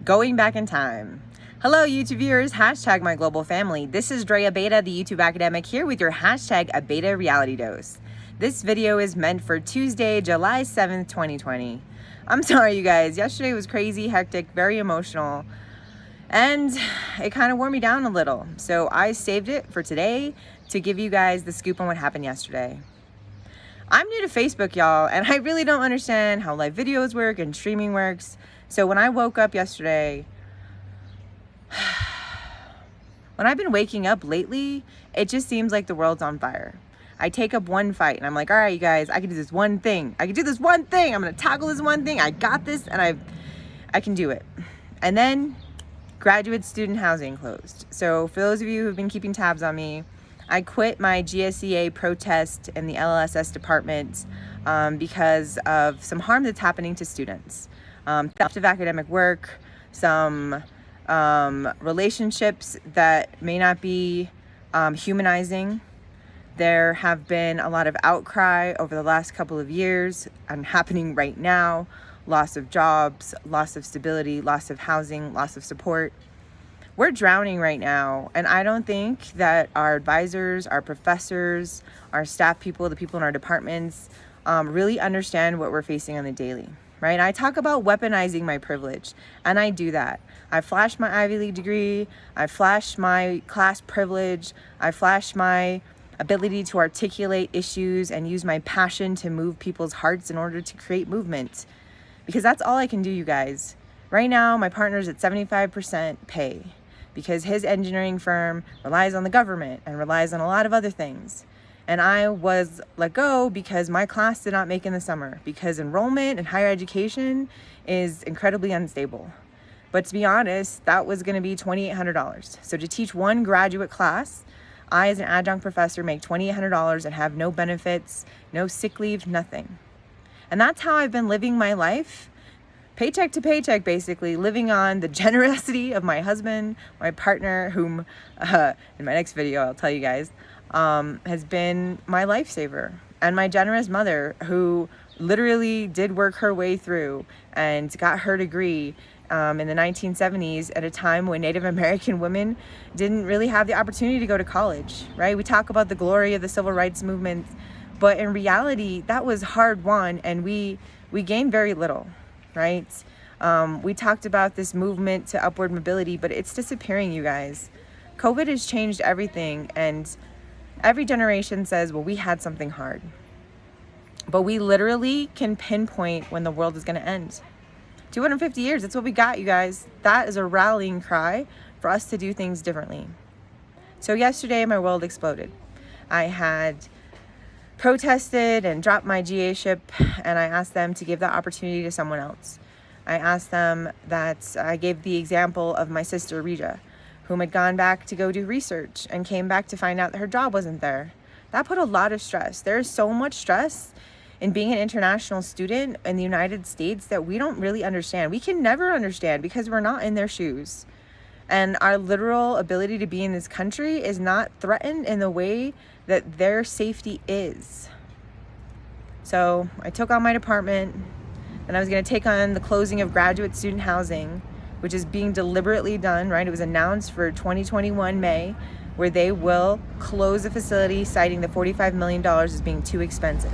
Going back in time. Hello, YouTube viewers, hashtag my global family. This is Dre Abeita, the YouTube academic, here with your hashtag Abeita reality dose. This video is meant for Tuesday, July 7th, 2020. I'm sorry, you guys. Yesterday was crazy, hectic, very emotional, and it kind of wore me down a little. So I saved it for today to give you guys the scoop on what happened yesterday. I'm new to Facebook, y'all, and I really don't understand how live videos work and streaming works. So when I woke up yesterday, when I've been waking up lately, it just seems like the world's on fire. I take up one fight and I'm like, all right, you guys, I can do this one thing. I can do this one thing. I'm gonna tackle this one thing. I got this, and I can do it. And then graduate student housing closed. So for those of you who've been keeping tabs on me, I quit my GSEA protest in the LSS department because of some harm that's happening to students. Theft of academic work, some relationships that may not be humanizing. There have been a lot of outcry over the last couple of years and happening right now. Loss of jobs, loss of stability, loss of housing, loss of support. We're drowning right now, and I don't think that our advisors, our professors, our staff people, the people in our departments really understand what we're facing on the daily, right? I talk about weaponizing my privilege, and I do that. I flash my Ivy League degree, I flash my class privilege, I flash my ability to articulate issues and use my passion to move people's hearts in order to create movement, because that's all I can do, you guys. Right now, my partner's at 75% pay, because his engineering firm relies on the government and relies on a lot of other things. And I was let go because my class did not make in the summer, because enrollment in higher education is incredibly unstable. But to be honest, that was gonna be $2,800. So to teach one graduate class, I as an adjunct professor make $2,800 and have no benefits, no sick leave, nothing. And that's how I've been living my life, paycheck to paycheck, basically, living on the generosity of my husband, my partner, whom in my next video I'll tell you guys, has been my lifesaver, and my generous mother, who literally did work her way through and got her degree in the 1970s at a time when Native American women didn't really have the opportunity to go to college, right? We talk about the glory of the civil rights movement, but in reality, that was hard won, and we gained very little. Right? We talked about this movement to upward mobility, but it's disappearing, you guys. COVID has changed everything, and every generation says, well, we had something hard. But we literally can pinpoint when the world is going to end. 250 years, that's what we got, you guys. That is a rallying cry for us to do things differently. So yesterday, my world exploded. I had protested and dropped my GA ship, and I asked them to give that opportunity to someone else. I asked them that I gave the example of my sister Rija, whom had gone back to go do research and came back to find out that her job wasn't there. That put a lot of stress. There is so much stress in being an international student in the United States that we don't really understand. We can never understand because we're not in their shoes. And our literal ability to be in this country is not threatened in the way that their safety is. So I took on my department, and I was going to take on the closing of graduate student housing, which is being deliberately done, right? It was announced for 2021 May, where they will close the facility, citing the $45 million as being too expensive.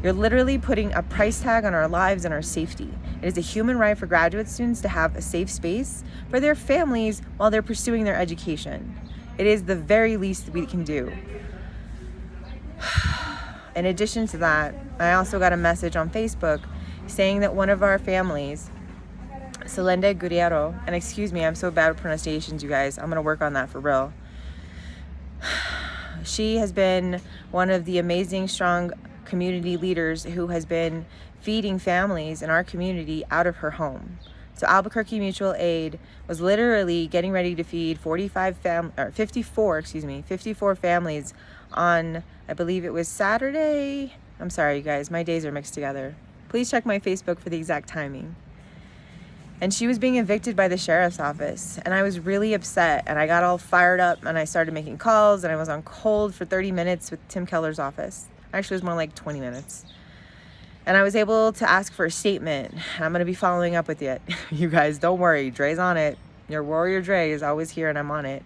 You're literally putting a price tag on our lives and our safety. It is a human right for graduate students to have a safe space for their families while they're pursuing their education. It is the very least we can do. In addition to that, I also got a message on Facebook saying that one of our families, Selenda Guerrero, and excuse me, I'm so bad with pronunciations, you guys. I'm going to work on that for real. She has been one of the amazing, strong community leaders who has been feeding families in our community out of her home. So Albuquerque Mutual Aid was literally getting ready to feed 54 families on, I believe it was Saturday. I'm sorry, you guys, my days are mixed together. Please check my Facebook for the exact timing. And she was being evicted by the sheriff's office, and I was really upset, and I got all fired up, and I started making calls, and I was on hold for 30 minutes with Tim Keller's office. Actually, it was more like 20 minutes. And I was able to ask for a statement. I'm going to be following up with it. You guys, don't worry. Dre's on it. Your warrior Dre is always here and I'm on it.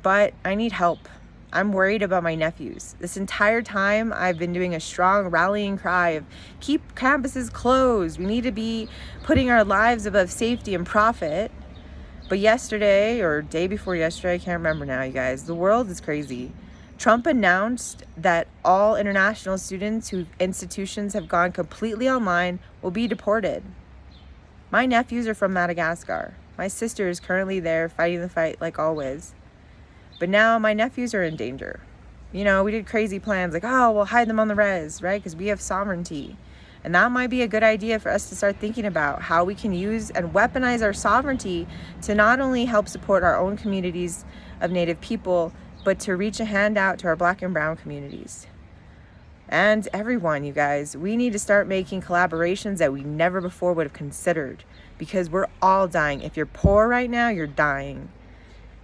But I need help. I'm worried about my nephews. This entire time, I've been doing a strong rallying cry of keep campuses closed. We need to be putting our lives above safety and profit. But yesterday, or day before yesterday, I can't remember now, you guys, the world is crazy. Trump announced that all international students whose institutions have gone completely online will be deported. My nephews are from Madagascar. My sister is currently there fighting the fight like always. But now my nephews are in danger. You know, we did crazy plans like, oh, we'll hide them on the res, right? Because we have sovereignty. And that might be a good idea for us to start thinking about how we can use and weaponize our sovereignty to not only help support our own communities of Native people, but to reach a hand out to our Black and Brown communities. And everyone, you guys, we need to start making collaborations that we never before would have considered, because we're all dying. If you're poor right now, you're dying.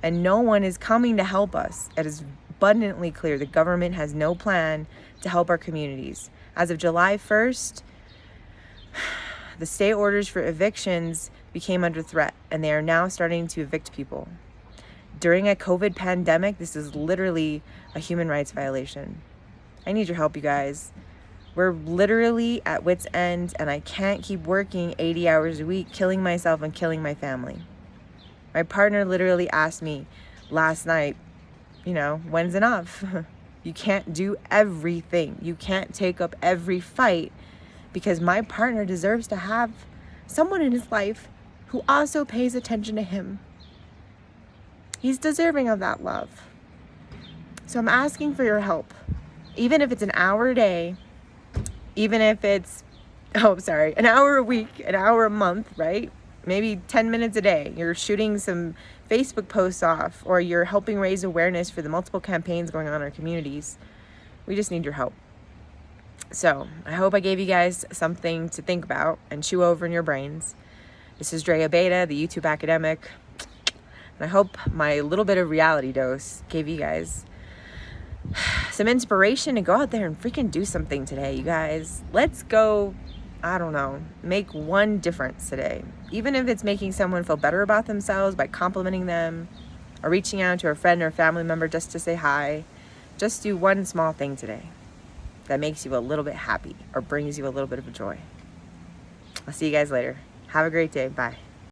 And no one is coming to help us. It is abundantly clear the government has no plan to help our communities. As of July 1st, the state orders for evictions became under threat, and they are now starting to evict people. During a COVID pandemic, this is literally a human rights violation. I need your help, you guys. We're literally at wit's end, and I can't keep working 80 hours a week, killing myself and killing my family. My partner literally asked me last night, you know, when's enough? You can't do everything. You can't take up every fight, because my partner deserves to have someone in his life who also pays attention to him. He's deserving of that love. So I'm asking for your help. Even if it's an hour a day, even if it's, an hour a week, an hour a month, right? Maybe 10 minutes a day. You're shooting some Facebook posts off, or you're helping raise awareness for the multiple campaigns going on in our communities. We just need your help. So I hope I gave you guys something to think about and chew over in your brains. This is Dre Abeita, the YouTube academic. And I hope my little bit of reality dose gave you guys some inspiration to go out there and freaking do something today, you guys. Let's go, make one difference today. Even if it's making someone feel better about themselves by complimenting them, or reaching out to a friend or family member just to say hi. Just do one small thing today that makes you a little bit happy or brings you a little bit of joy. I'll see you guys later. Have a great day. Bye.